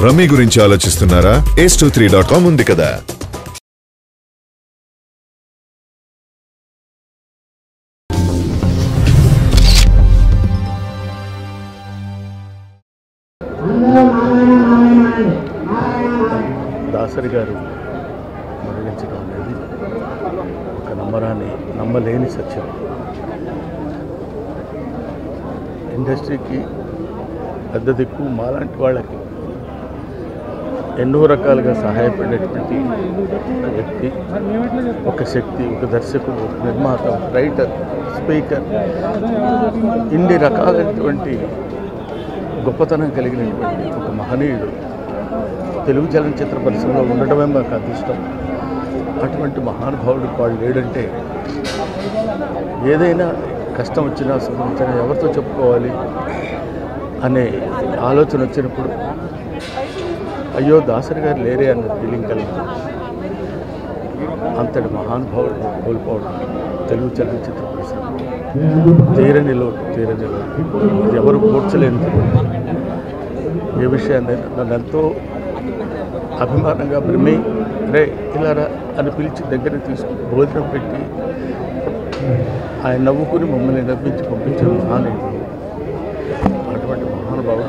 Rummy గురించి ఆలోచిస్తున్నారా? ace23.com ఉంది కదా. దాసరి గారు మరణించడం అనేది ఒక నమ్మలేని సత్యం. ఇండస్ట్రీకి పెద్ద దిక్కు, మాలాంటి వాళ్ళకి ఎన్నో రకాలుగా సహాయపడేటువంటి వ్యక్తి, ఒక శక్తి, ఒక దర్శకుడు, ఒక నిర్మాత, ఒక రైటర్, స్పీకర్, ఇన్ని రకాలైనటువంటి గొప్పతనం కలిగినటువంటి ఒక మహనీయుడు తెలుగు చలనచిత్ర పరిశ్రమలో ఉండటమే మాకు అదృష్టం. అటువంటి మహానుభావుడు వాళ్ళు లేడంటే ఏదైనా కష్టం వచ్చినా సుఖం వచ్చినా ఎవరితో చెప్పుకోవాలి అనే ఆలోచన వచ్చినప్పుడు అయ్యో దాసరి గారు లేరే అన్న ఫీలింగ్ కలుగుతుంది. అంతటి మహానుభావుడు కోల్పోవడం తెలుగు చలనచిత్ర పరిశ్రమ తీరని లోటు. ఇది ఎవరు కూర్చలేని. ఏ విషయాన్ని నన్ను ఎంతో అభిమానంగా బ్రహ్మి రే ఇలారా అని పిలిచి దగ్గర తీసుకుని భోజనం పెట్టి ఆయన నవ్వుకుని మమ్మల్ని నవ్వించి పంపించే మహానీయుడు. అటువంటి మహానుభావుడు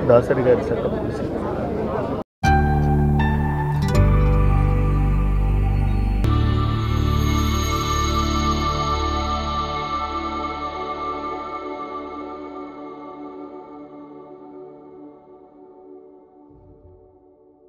దాసరి గారి చట్టం